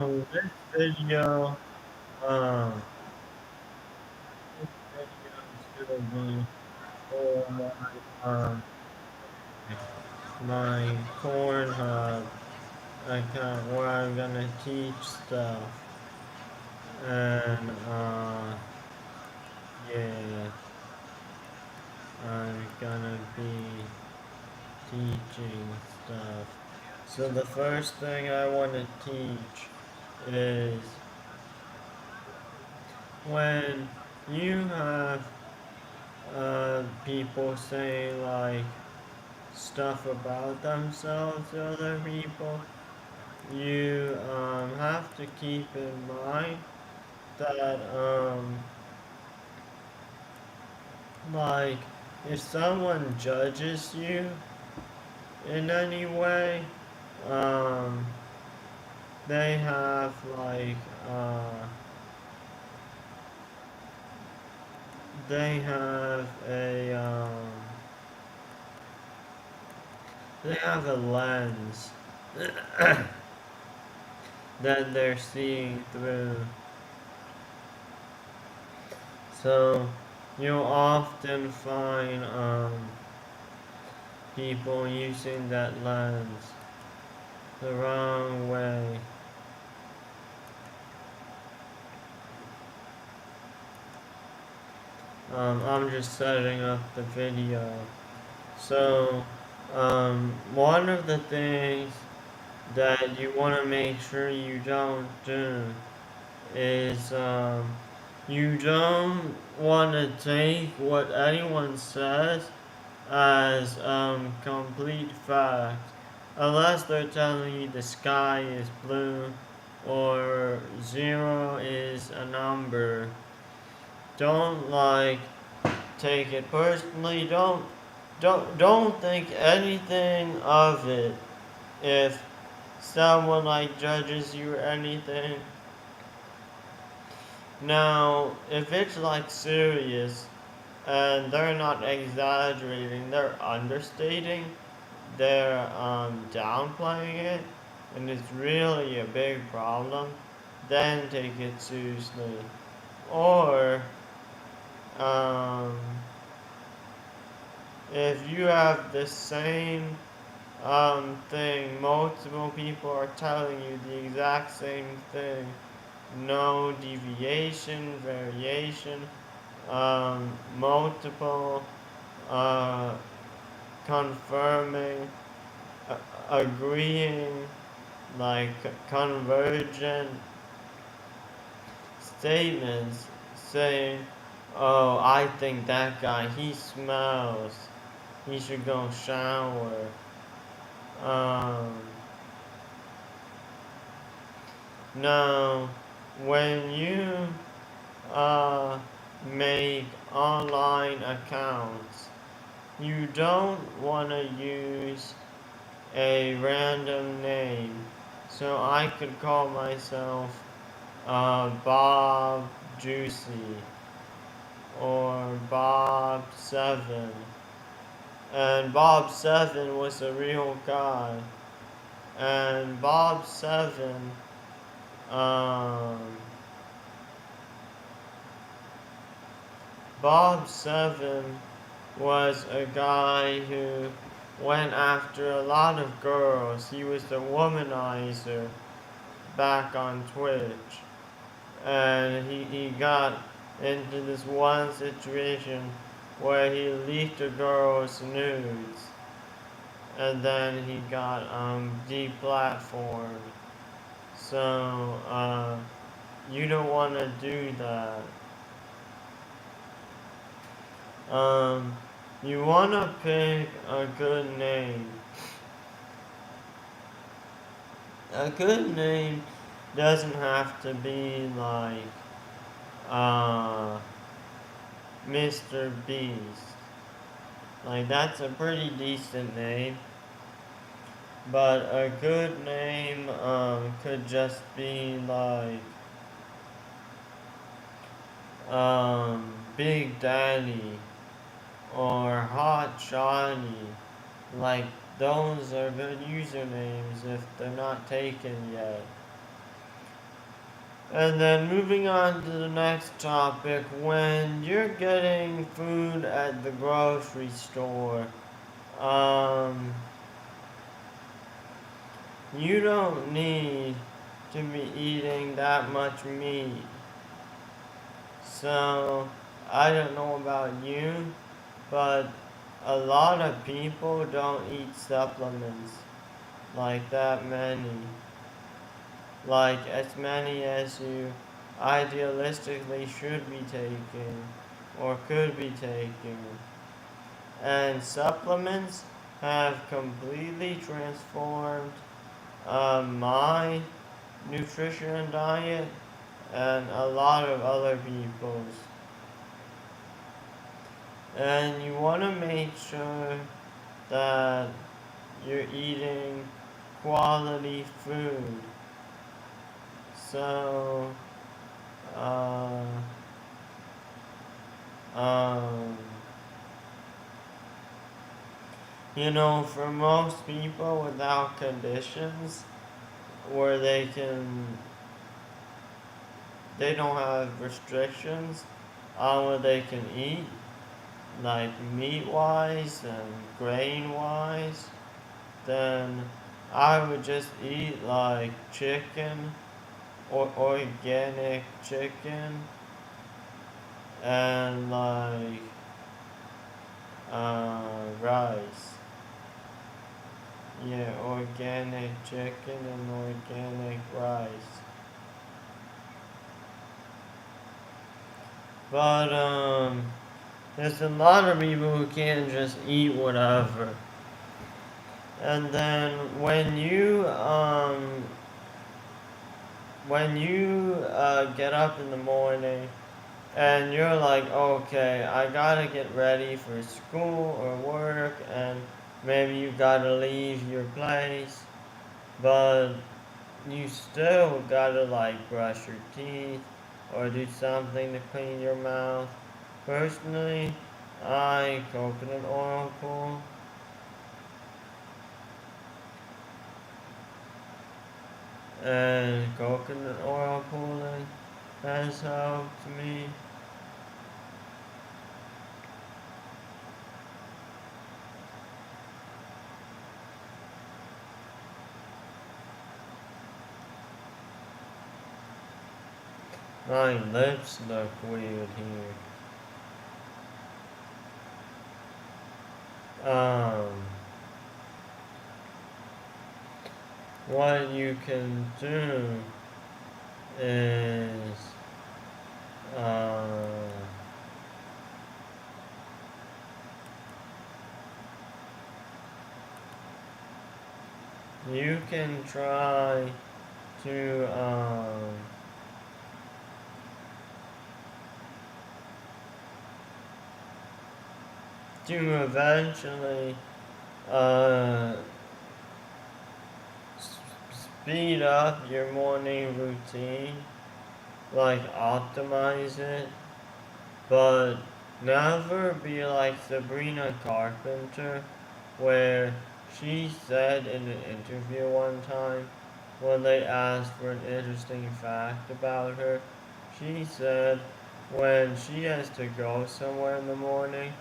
So this video, um, this video is gonna be for my Pornhub account where I'm gonna teach stuff, and yeah, I'm gonna be teaching stuff. So the first thing I want to teach is when you have people saying like stuff about themselves to other people, you have to keep in mind that like if someone judges you in any way, um, they have uh, they have they have a lens that they're seeing through. So you'll often find people using that lens the wrong way. I'm just setting up the video. So, one of the things that you want to make sure you don't do is you don't want to take what anyone says as complete fact, unless they're telling you the sky is blue or zero is a number. Don't take it personally. Don't think anything of it. If someone judges you or anything. Now, if it's serious and they're not exaggerating, they're understating, they're downplaying it, and it's really a big problem, then take it seriously. Or um, if you have the same thing, multiple people are telling you the exact same thing, no deviation, variation, multiple uh, confirming, agreeing, like convergent statements saying, oh, I think that guy, he smells, he should go shower. Um, Now, when you uh, make online accounts, you don't want to use a random name. So I could call myself Bob Juicy or Bob Seven. And Bob Seven was a real guy. And um, Bob Seven was a guy who went after a lot of girls. He was the womanizer back on Twitch. And he got into this one situation where he leaked a girl's nudes. And then he got deplatformed. So you don't want to do that. Um, you want to pick a good name. A good name doesn't have to be uh, Mr. Beast. That's a pretty decent name. But a good name could just be Big Daddy or Hot Shawty. Like, those are good usernames if they're not taken yet. And then moving on to the next topic, when you're getting food at the grocery store, um, you don't need to be eating that much meat. So, I don't know about you, but a lot of people don't eat supplements like that many. Like as many as you idealistically should be taking or could be taking. And supplements have completely transformed my nutrition and diet and a lot of other people's. And you want to make sure that you're eating quality food. So, uh, um, for most people without conditions where they don't have restrictions on what they can eat, like meat wise and grain wise, then I would just eat like chicken or organic chicken and like rice. Yeah, organic chicken and organic rice. But there's a lot of people who can't just eat whatever. And then when you get up in the morning and you're like, okay, I gotta get ready for school or work, and maybe you gotta leave your place, but you still gotta like brush your teeth or do something to clean your mouth. Personally, I coconut oil pull, and coconut oil pulling has helped me. My lips look weird here. What you can do is, uh, you can try to eventually uh, speed up your morning routine, like optimize it, but never be like Sabrina Carpenter, where she said in an interview one time when they asked for an interesting fact about her, she said when she has to go somewhere in the morning,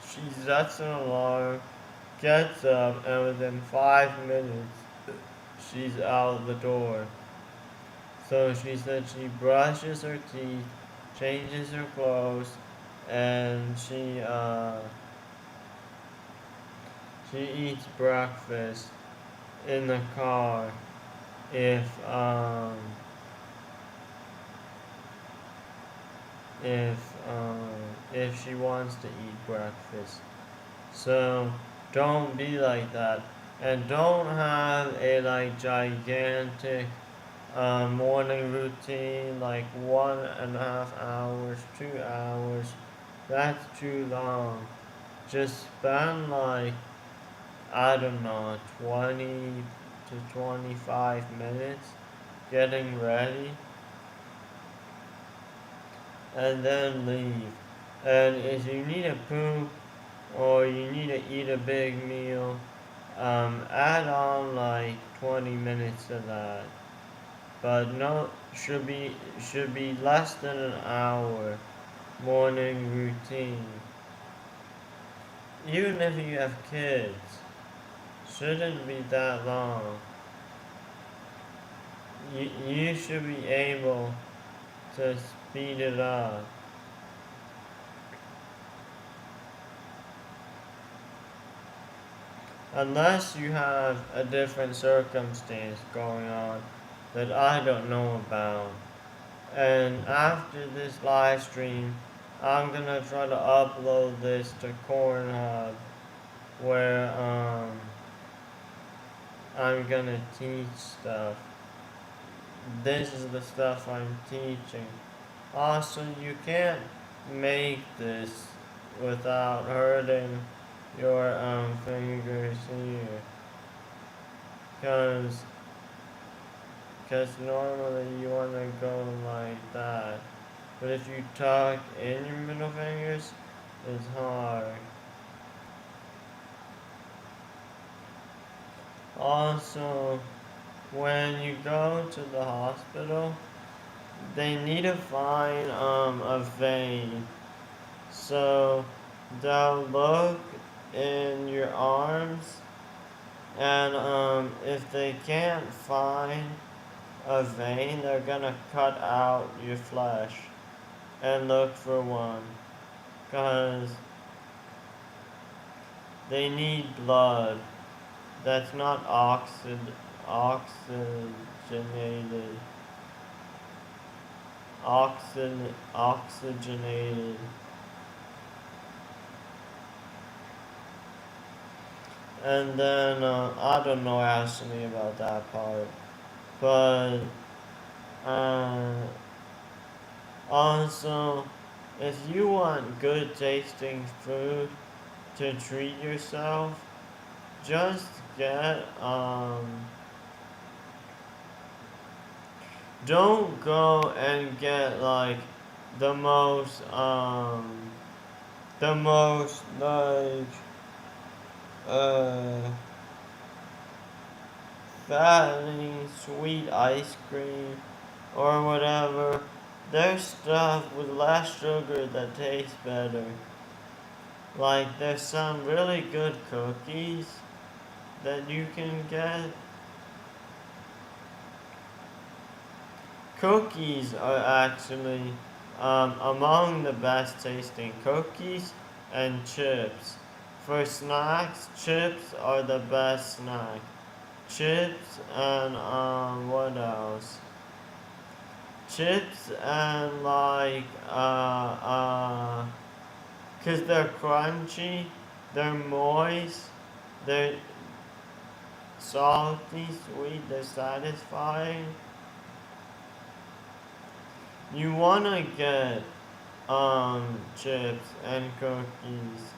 she sets an alarm, gets up, and within 5 minutes, she's out the door. So she said she brushes her teeth, changes her clothes, and she eats breakfast in the car if um if um if she wants to eat breakfast. So don't be like that, and don't have a like gigantic morning routine like 1.5 hours, 2 hours. That's too long. Just spend like, I don't know, 20 to 25 minutes getting ready and then leave. And if you need to poop or you need to eat a big meal, add on like 20 minutes to that. but no should be less than an hour morning routine. Even if you have kids, shouldn't be that long. You should be able to speed it up. Unless you have a different circumstance going on that I don't know about. And after this live stream, I'm gonna try to upload this to Cornhub where I'm gonna teach stuff. This is the stuff I'm teaching. Also, you can't make this without hurting your fingers here, cause normally you wanna go like that, but if you tuck in your middle fingers, it's hard. Also, when you go to the hospital, they need to find a vein. So they'll look in your arms, and if they can't find a vein, they're gonna cut out your flesh and look for one, cause they need blood that's not oxygenated. Oxygenated. And then, I don't know actually about that part. But, uh, also, if you want good tasting food to treat yourself, just get, don't go and get like the most like uh fattening sweet ice cream or whatever. There's stuff with less sugar that tastes better. Like there's some really good cookies that you can get. Cookies are actually among the best tasting. Cookies and chips. For snacks, chips are the best snack. Chips and what else? Chips and like cause they're crunchy, they're moist, they're salty, sweet, they're satisfying. You wanna get chips and cookies.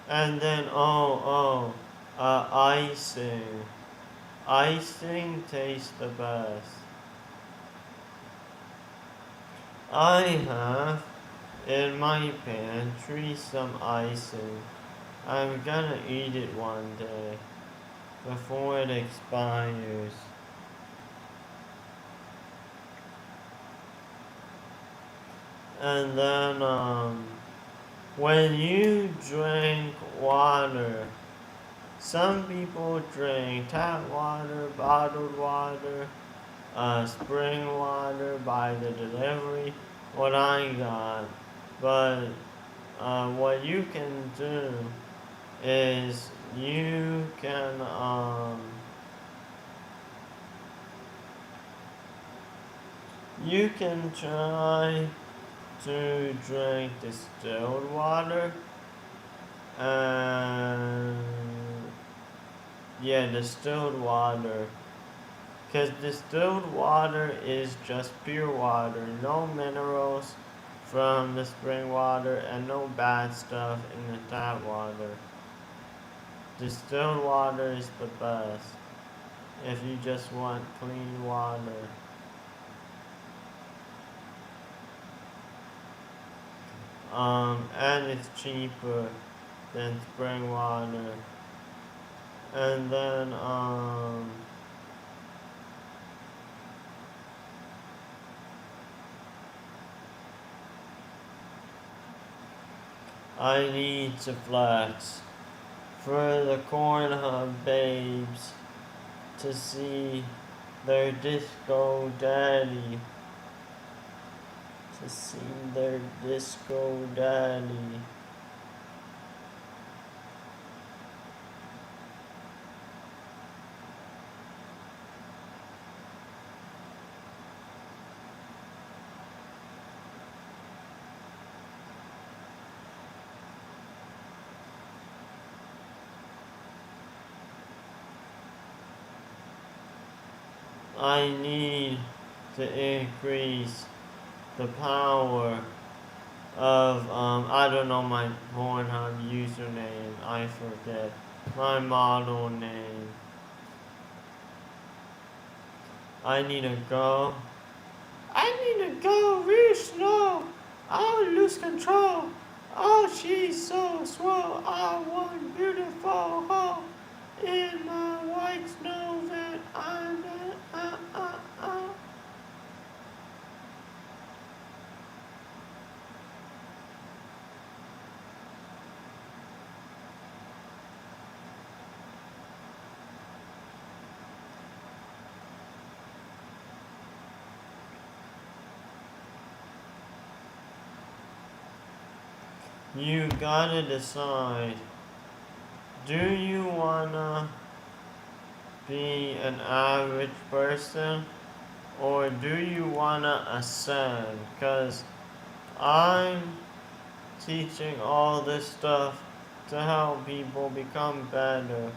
And then icing. Icing tastes the best. I have in my pantry some icing. I'm gonna eat it one day before it expires. And then when you drink water, some people drink tap water, bottled water, spring water by the delivery, what I got. But what you can do is you can try to drink distilled water, and distilled water, because distilled water is just pure water, no minerals from the spring water and no bad stuff in the tap water. Distilled water is the best if you just want clean water. And it's cheaper than spring water. And then I need to flex for the Cornhub babes to see their disco daddy. To see their disco daddy. I need to increase the power of, I don't know my Pornhub username, I forget. My model name. I need to go. I need to go real slow. I'll lose control. Oh, she's so swell. I want beautiful hoe in my white snow van. I'm a. You gotta decide. Do you wanna be an average person or do you wanna ascend? Cause I'm teaching all this stuff to help people become better.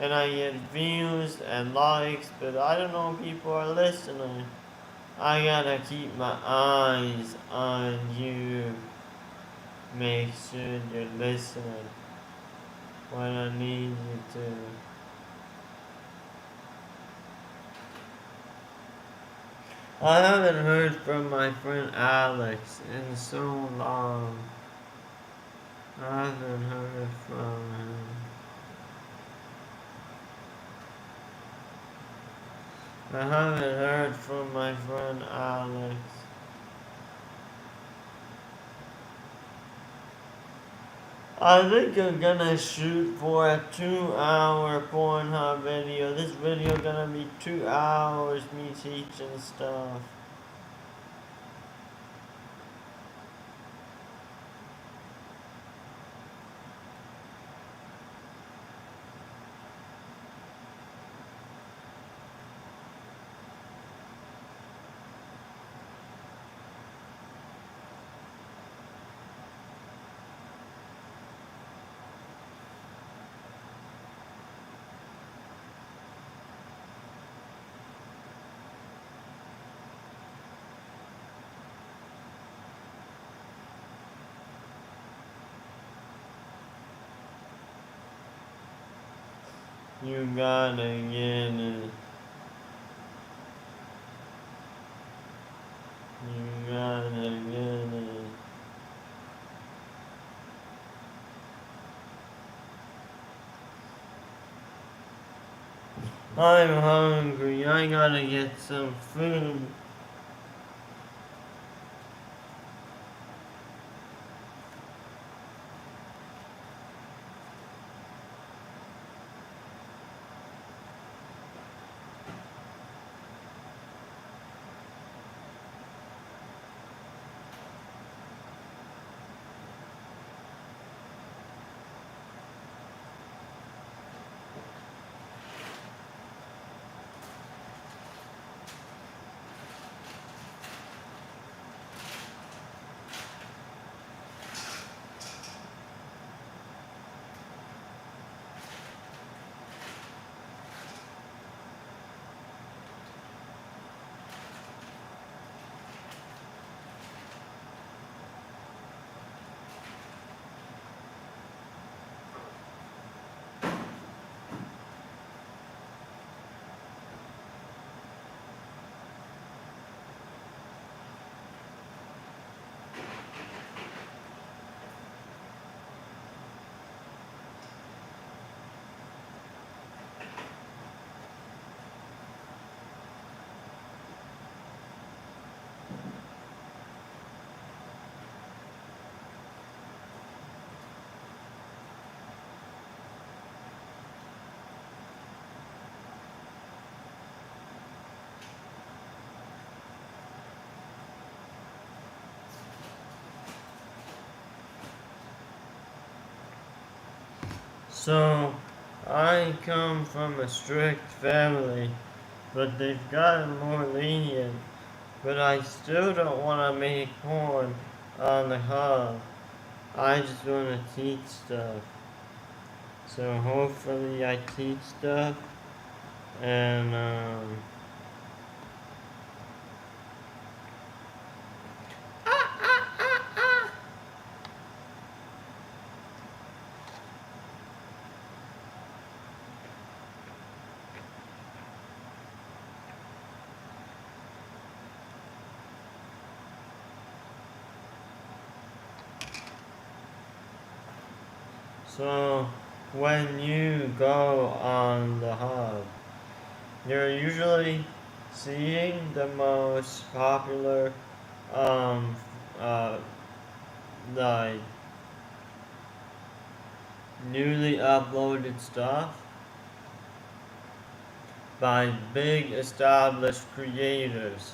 And I get views and likes, but I don't know if people are listening. I gotta keep my eyes on you. Make sure you're listening when I need you to. I haven't heard from my friend Alex in so long. I haven't heard from him. I haven't heard from my friend Alex. I think I'm gonna shoot for a 2-hour Pornhub video. This video gonna be 2 hours me teaching stuff. You gotta get it. You gotta get it. I'm hungry. I gotta get some food. So, I come from a strict family, but they've gotten more lenient. But I still don't want to make porn on the hub. I just want to teach stuff. So hopefully I teach stuff and so when you go on the hub, you're usually seeing the most popular um uh like newly uploaded stuff by big established creators.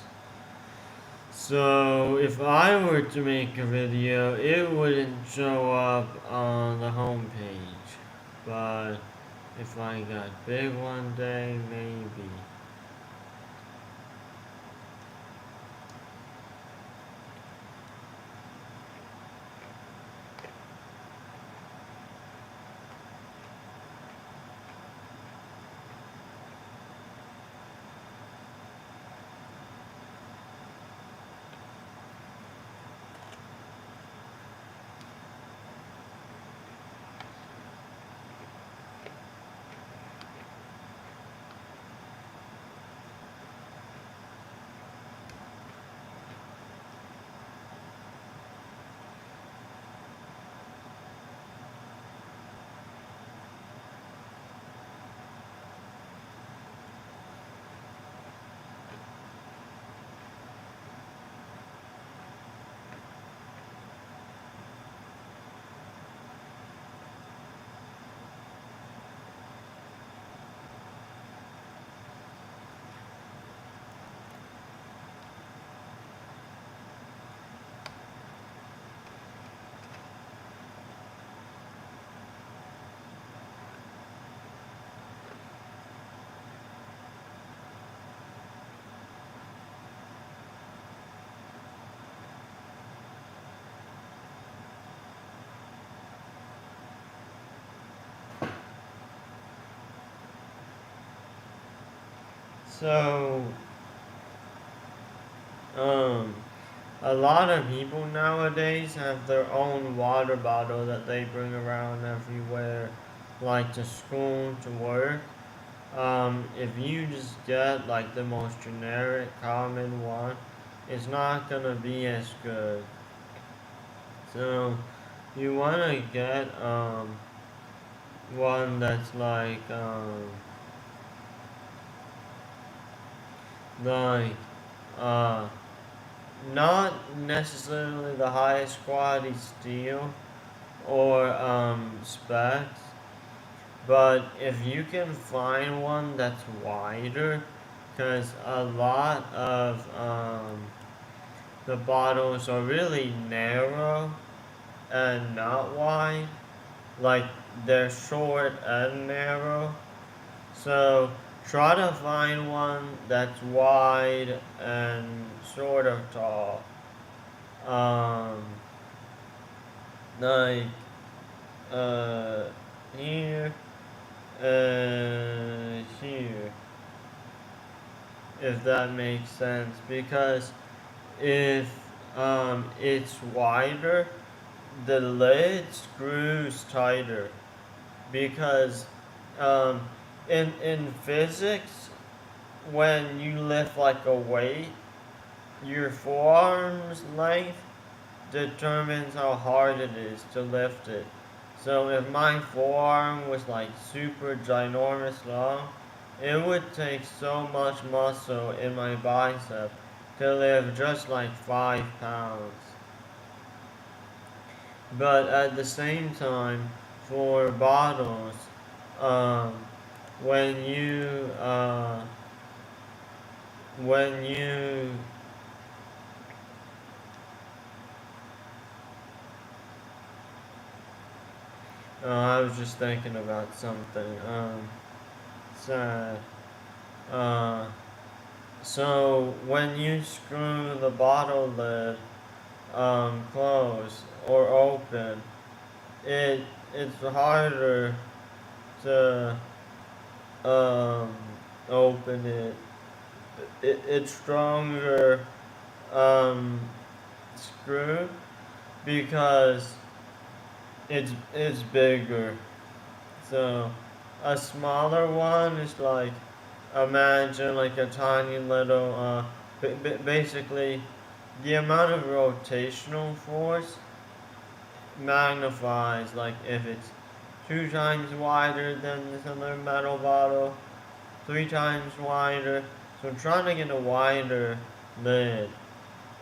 So if I were to make a video, it wouldn't show up on the homepage. But if I got big one day, maybe. So, um, a lot of people nowadays have their own water bottle that they bring around everywhere, like to school, to work. If you just get like the most generic, common one, it's not gonna be as good. So, you wanna get one that's like uh not necessarily the highest quality steel or specs, but if you can find one that's wider, because a lot of the bottles are really narrow and not wide, like they're short and narrow. So try to find one that's wide and sort of tall. Um, like uh, here here, if that makes sense. Because if it's wider, the lid screws tighter. Because um, in physics, when you lift like a weight, your forearm's length determines how hard it is to lift it. So if my forearm was like super ginormous long, it would take so much muscle in my bicep to lift just like 5 pounds. But at the same time, for bottles, um, when you when you I was just thinking about something. Sad. Uh, so when you screw the bottle lid closed or open, it it's harder to um, open it. It's stronger um, screw because it's bigger. So a smaller one is like, imagine like a tiny little basically the amount of rotational force magnifies, like if it's 2 times wider than this other metal bottle, 3 times wider. So I'm trying to get a wider lid,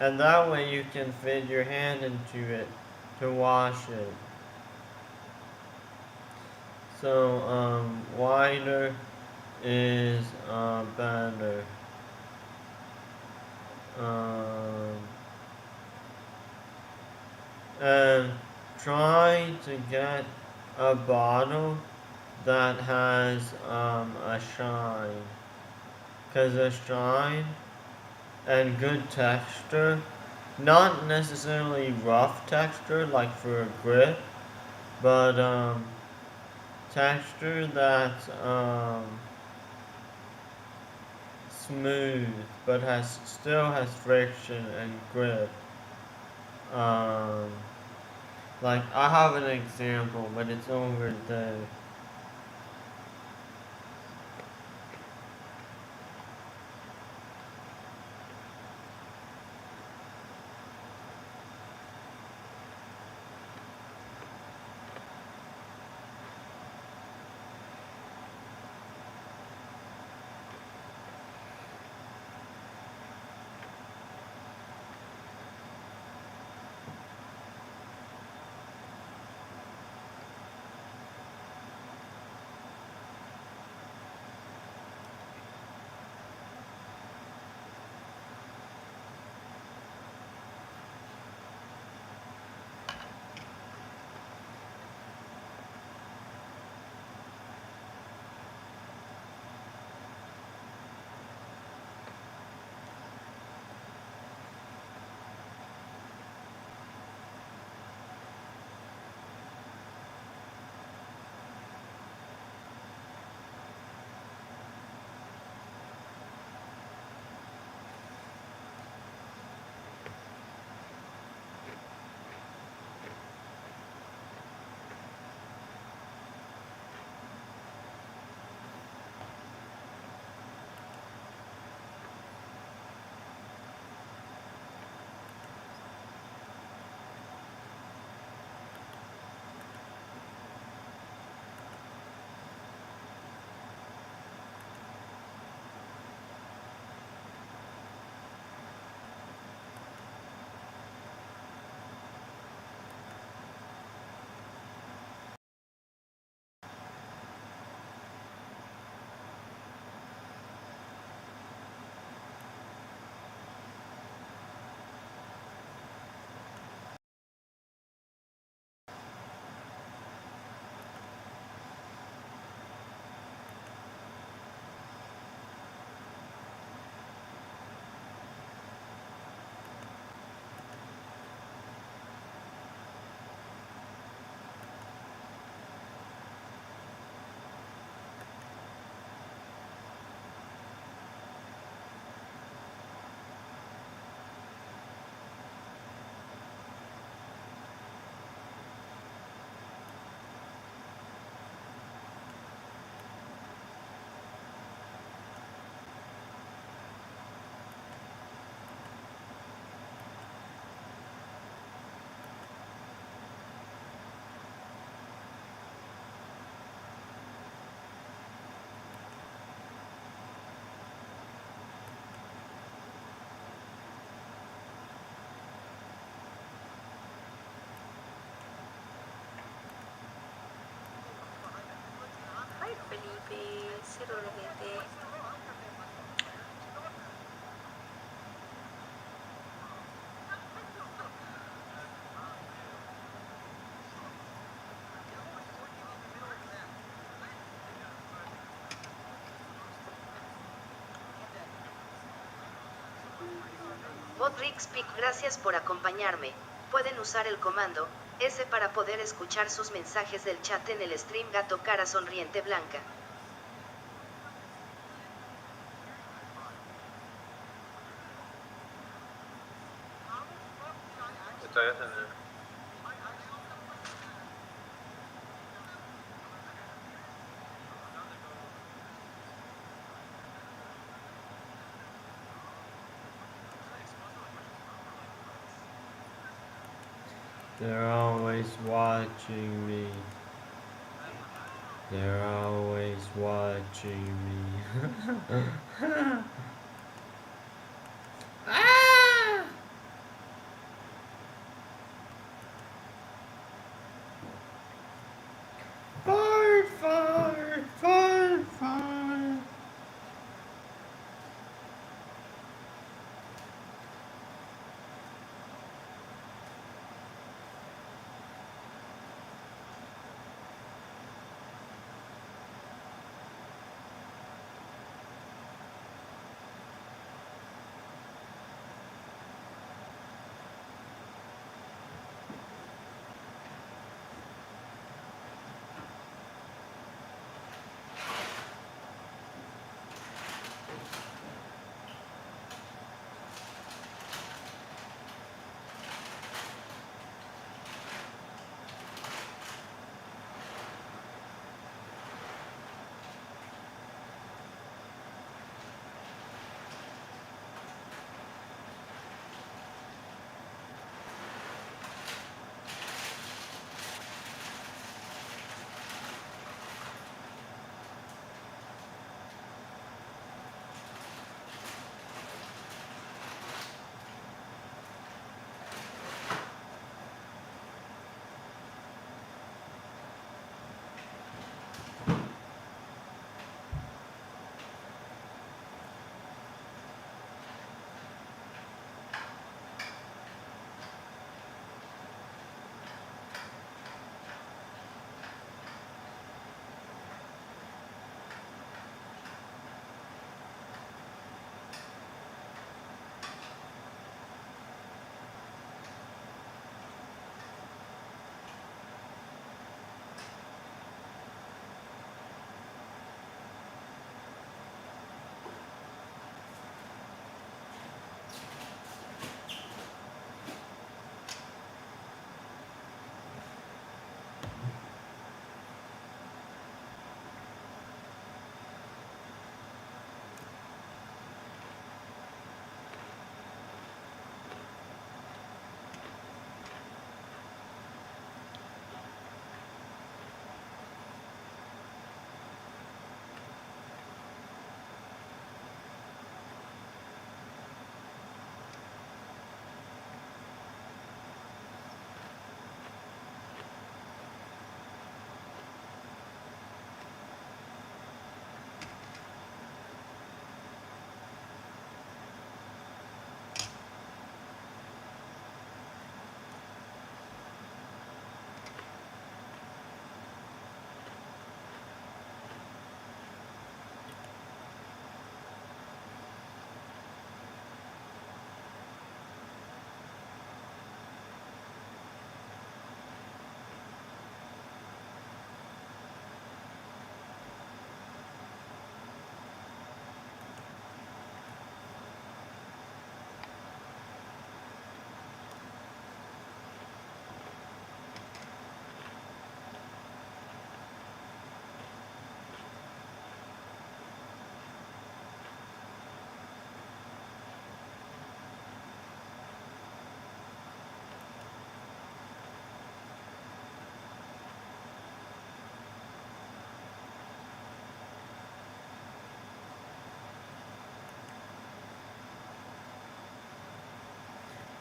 and that way you can fit your hand into it to wash it. So wider is better. Um, and try to get a bottle that has a shine. Because a shine and good texture, not necessarily rough texture like for a grip, but texture that's smooth but has still has friction and grip. Um, like I have an example, but it's over there. Hi Felipe, sicuramente. Podrixpic, gracias por acompañarme. Pueden usar el comando S para poder escuchar sus mensajes del chat en el stream. Gato cara sonriente blanca. Estoy haciendo. They're always watching me. They're always watching me. Ah! Fart, fart, fart, fart.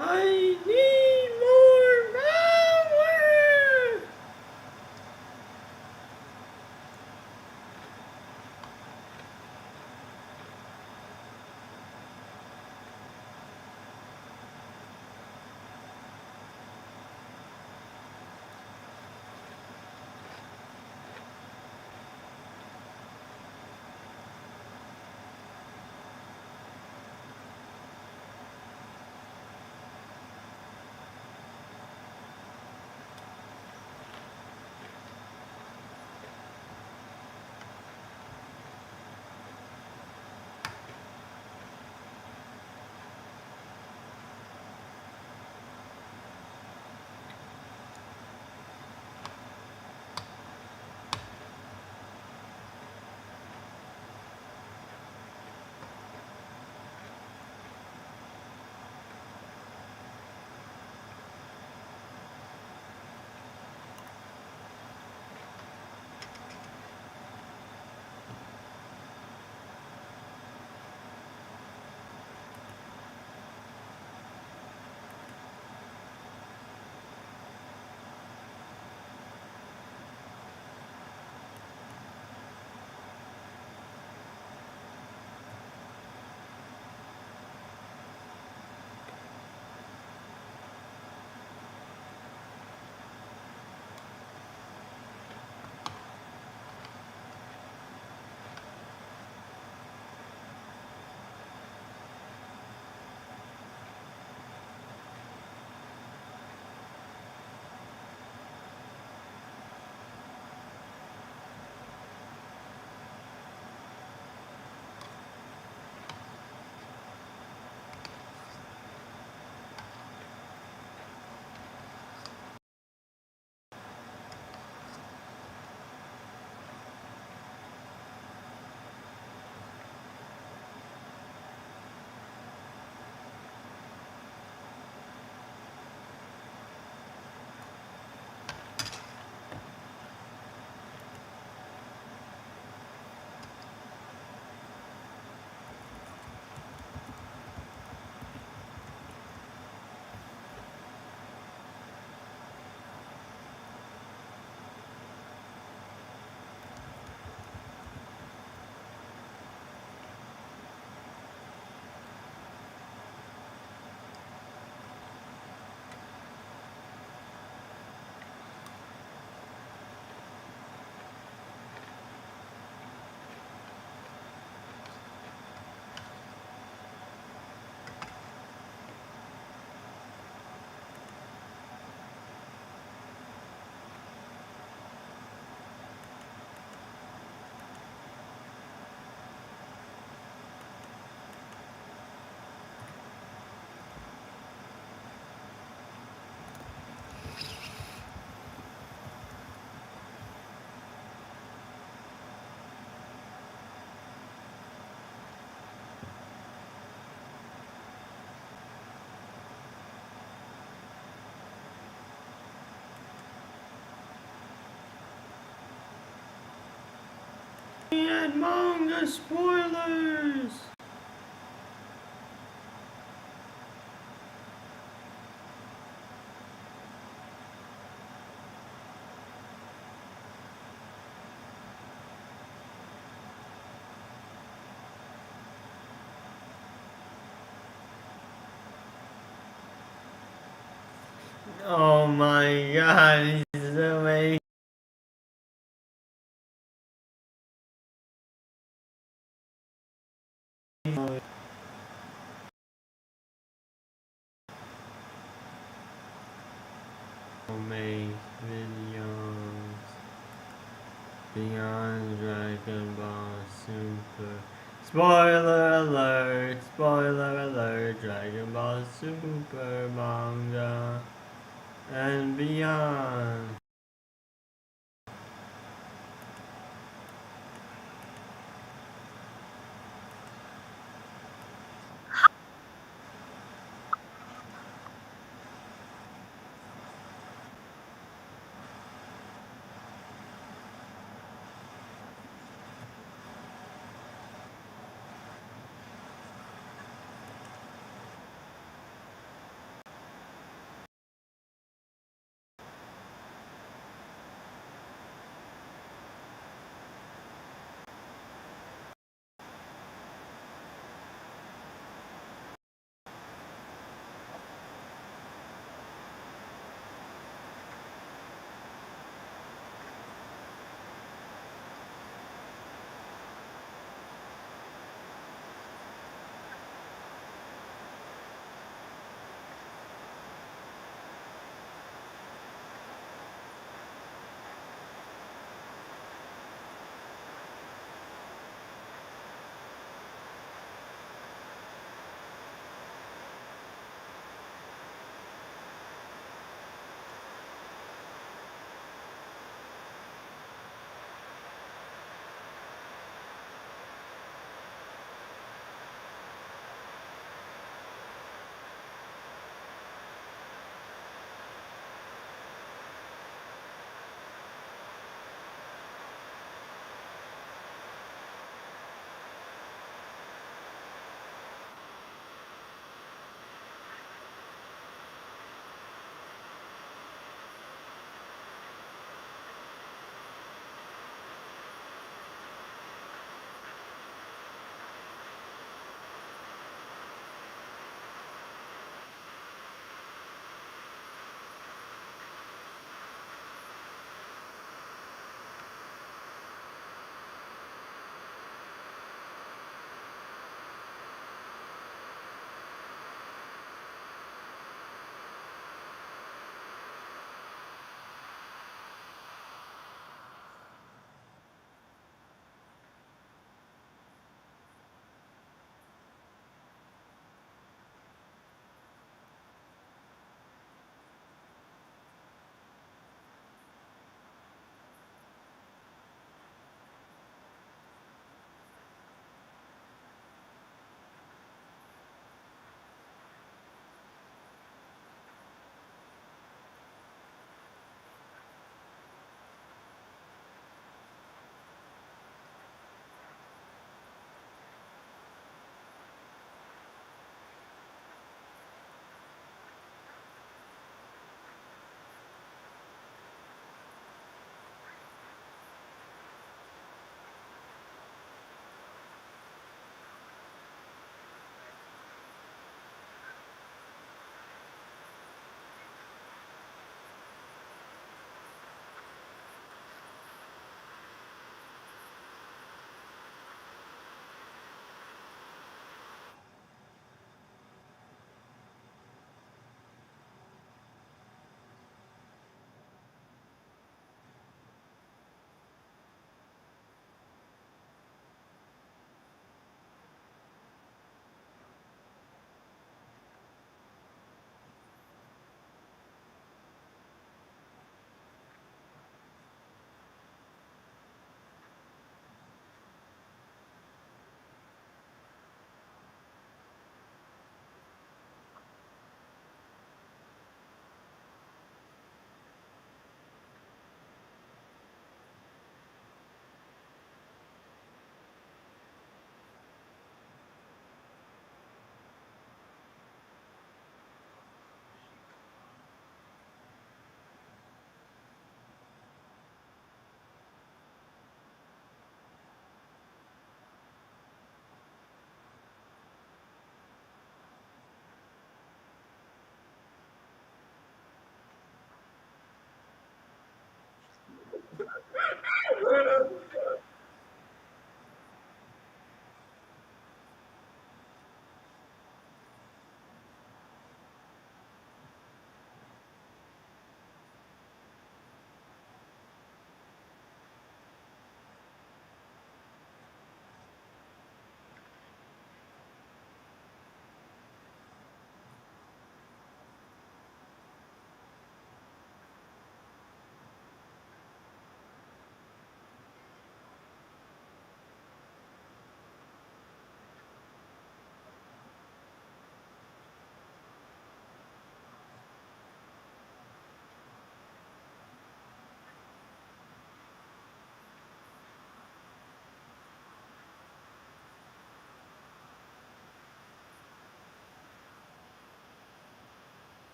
I need more power! And manga spoilers! Oh my god, he's amazing. Make videos beyond Dragon Ball Super. Spoiler alert! Spoiler alert! Dragon Ball Super manga and beyond.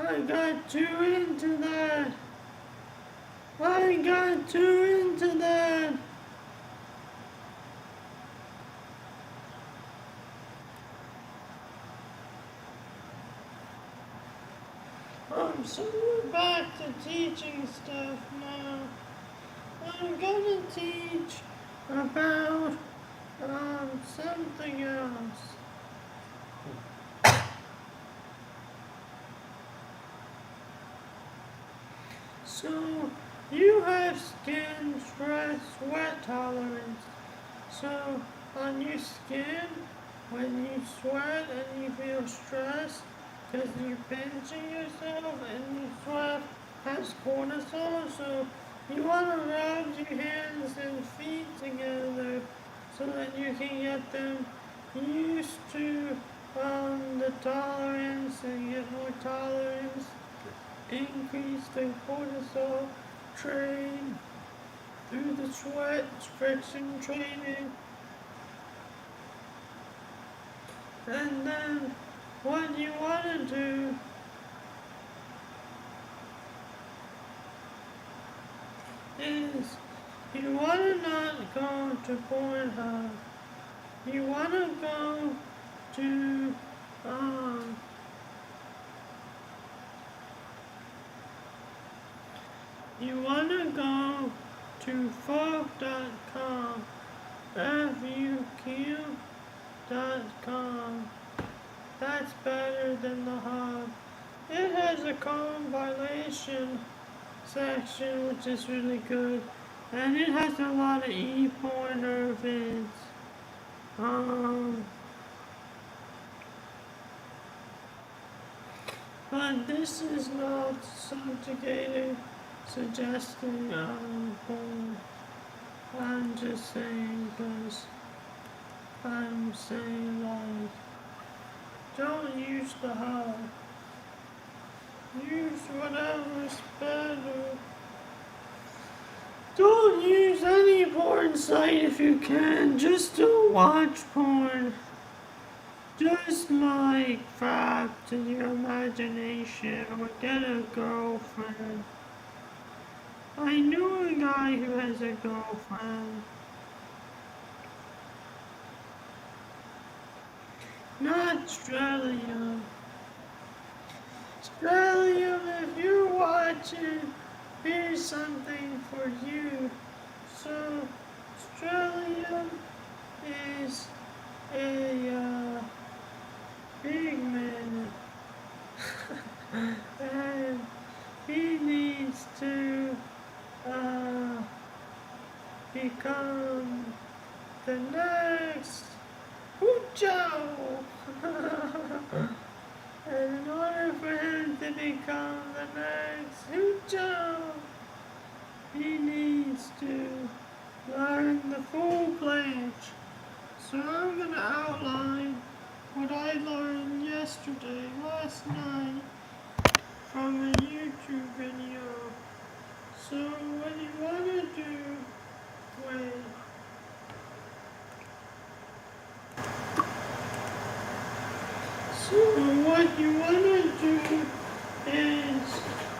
I got too into that. I got too into that. So we're back to teaching stuff now. I'm gonna teach about something else. So you have skin stress sweat tolerance. So on your skin, when you sweat and you feel stressed, because you're pinching yourself and your sweat has cortisol, so you want to rub your hands and feet together so that you can get them used to the tolerance and get more tolerance, increase the cortisol, train through the sweat, friction training. And then what you want to do is you want to not go to Pornhub. You want to go to you want to go to fuck.com, fuq.com. That's better than the hub. It has a compilation section, which is really good, and it has a lot of e-pointer vids. But this is not subjugated, suggesting porn. I'm just saying, because I'm saying, like, don't use the hub. Use whatever's better. Don't use any porn site if you can. Just don't watch porn. Just like frap to your imagination or get a girlfriend. I knew a guy who has a girlfriend. Not Australia. Australia, if you're watching, here's something for you. So, Australia is a big man. And he needs to become the next Hucho. And in order for him to become the next Hucho, he needs to learn the full planche. So I'm going to outline what I learned last night, from a YouTube video. So what you want to do with what you want to do is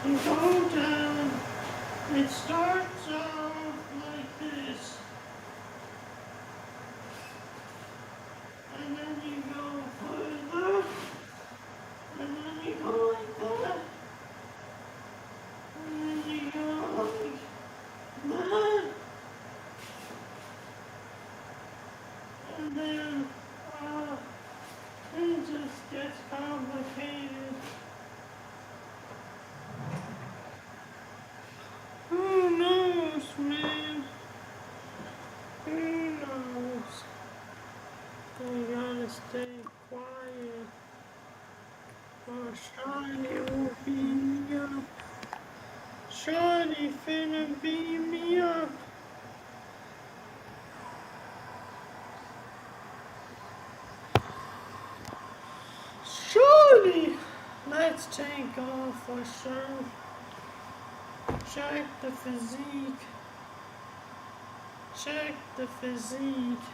you go down, it starts off like this, and then you go further, and then you go like that, and then you go like that, and then it just gets complicated. Who knows, man? Who knows? I gotta stay quiet, or Shawty will beam me up. Shawty finna beam me up. Shawty! Let's take off our shirt. Check the physique. Check the physique.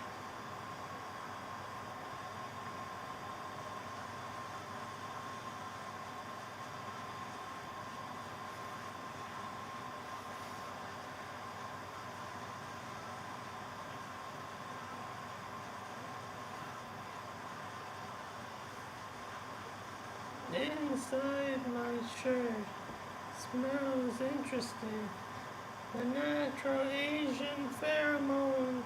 Inside my shirt smells interesting. The natural Asian pheromones.